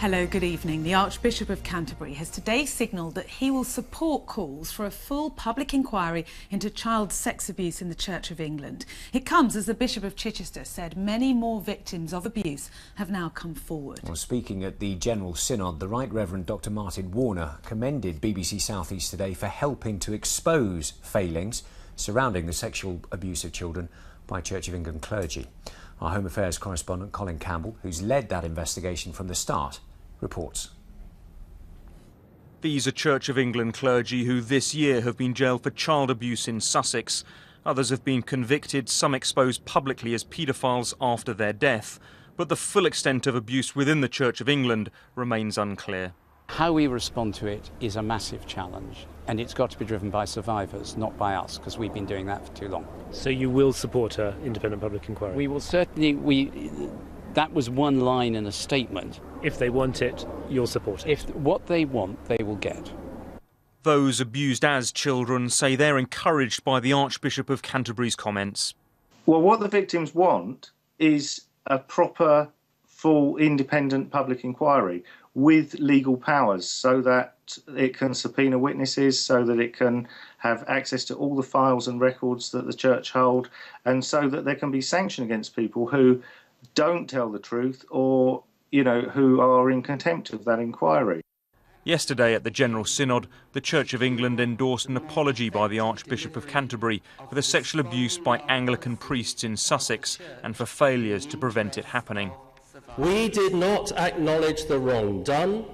Hello, good evening. The Archbishop of Canterbury has today signalled that he will support calls for a full public inquiry into child sex abuse in the Church of England. It comes as the Bishop of Chichester said many more victims of abuse have now come forward. Well, speaking at the General Synod, the Right Reverend Dr Martin Warner commended BBC South East today for helping to expose failings surrounding the sexual abuse of children by Church of England clergy. Our Home Affairs correspondent Colin Campbell, who's led that investigation from the start, reports. These are Church of England clergy who this year have been jailed for child abuse in Sussex. Others have been convicted, some exposed publicly as paedophiles after their death. But the full extent of abuse within the Church of England remains unclear. How we respond to it is a massive challenge, and it's got to be driven by survivors, not by us, because we've been doing that for too long. So you will support an independent public inquiry? We will certainly. That was one line in a statement. If they want it, you'll support it? If what they want, they will get. Those abused as children say they're encouraged by the Archbishop of Canterbury's comments. Well, what the victims want is a proper, full, independent public inquiry with legal powers so that it can subpoena witnesses, so that it can have access to all the files and records that the Church hold, and so that there can be sanction against people who don't tell the truth or, who are in contempt of that inquiry. Yesterday at the General Synod, the Church of England endorsed an apology by the Archbishop of Canterbury for the sexual abuse by Anglican priests in Sussex and for failures to prevent it happening. We did not acknowledge the wrong done,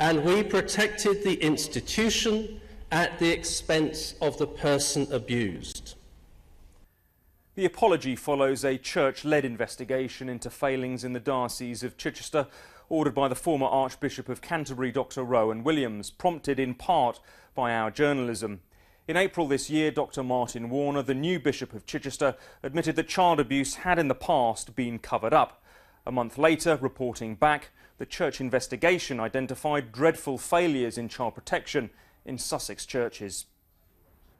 and we protected the institution at the expense of the person abused. The apology follows a church-led investigation into failings in the Diocese of Chichester, ordered by the former Archbishop of Canterbury, Dr Rowan Williams, prompted in part by our journalism. In April this year, Dr Martin Warner, the new Bishop of Chichester, admitted that child abuse had in the past been covered up. A month later, reporting back, the church investigation identified dreadful failures in child protection in Sussex churches.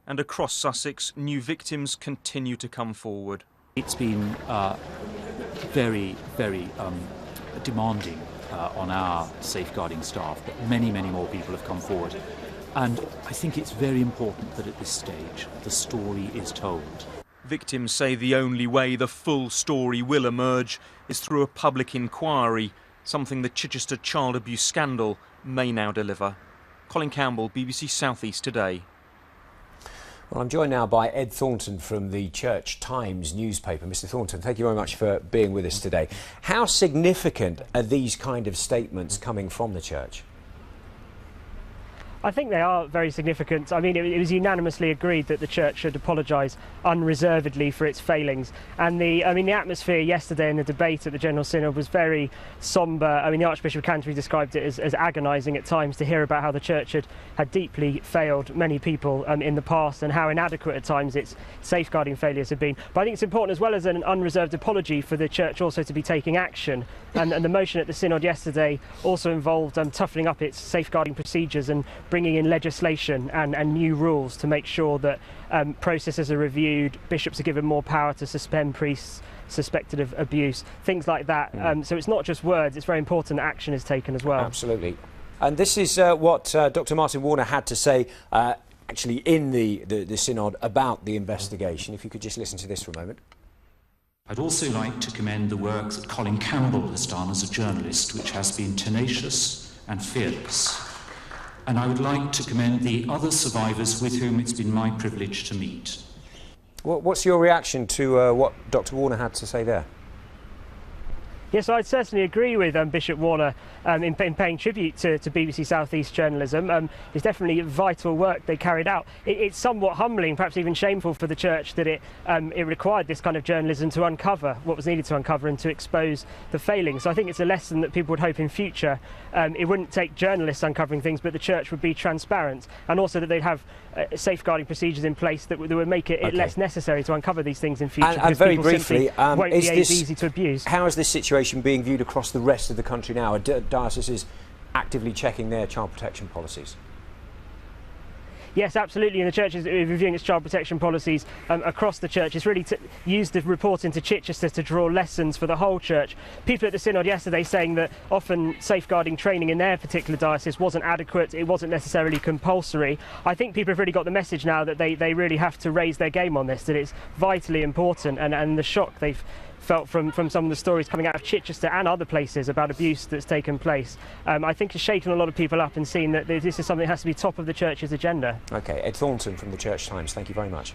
And across Sussex, new victims continue to come forward. It's been very, very demanding on our safeguarding staff, but many, many more people have come forward. And I think it's very important that at this stage the story is told. Victims say the only way the full story will emerge is through a public inquiry, something the Chichester child abuse scandal may now deliver. Colin Campbell, BBC South East Today. Well, I'm joined now by Ed Thornton from the Church Times newspaper. Mr Thornton, thank you very much for being with us today. How significant are these kind of statements coming from the Church? I think they are very significant. I mean, it was unanimously agreed that the Church should apologise unreservedly for its failings. And the atmosphere yesterday in the debate at the General Synod was very sombre. I mean, the Archbishop of Canterbury described it as agonising at times to hear about how the Church had deeply failed many people in the past and how inadequate at times its safeguarding failures have been. But I think it's important, as well as an unreserved apology, for the Church also to be taking action. And the motion at the Synod yesterday also involved toughening up its safeguarding procedures and bringing in legislation and new rules to make sure that processes are reviewed, bishops are given more power to suspend priests suspected of abuse, things like that. So it's not just words, it's very important that action is taken as well. Absolutely. And this is what Dr Martin Warner had to say actually in the Synod about the investigation. If you could just listen to this for a moment. I'd also like to commend the work that Colin Campbell has done as a journalist, which has been tenacious and fearless. And I would like to commend the other survivors with whom it's been my privilege to meet. What's your reaction to what Dr Warner had to say there? Yes, I'd certainly agree with Bishop Warner in paying tribute to BBC South East journalism. It's definitely vital work they carried out. It's somewhat humbling, perhaps even shameful for the Church that it required this kind of journalism to uncover what was needed to uncover and to expose the failings. So I think it's a lesson that people would hope in future it wouldn't take journalists uncovering things, but the Church would be transparent, and also that they'd have safeguarding procedures in place that would make it less necessary to uncover these things in future. And very briefly, won't be as easy to abuse. How is this situation being viewed across the rest of the country now? Are dioceses actively checking their child protection policies? Yes, absolutely, and the church is reviewing its child protection policies across the church. It's really used the report into Chichester to draw lessons for the whole church. People at the synod yesterday saying that often safeguarding training in their particular diocese wasn't adequate, it wasn't necessarily compulsory. I think people have really got the message now that they really have to raise their game on this, that it's vitally important, and the shock they've felt from some of the stories coming out of Chichester and other places about abuse that's taken place, I think has shaken a lot of people up and seen that this is something that has to be top of the church's agenda. OK, Ed Thornton from the Church Times, thank you very much.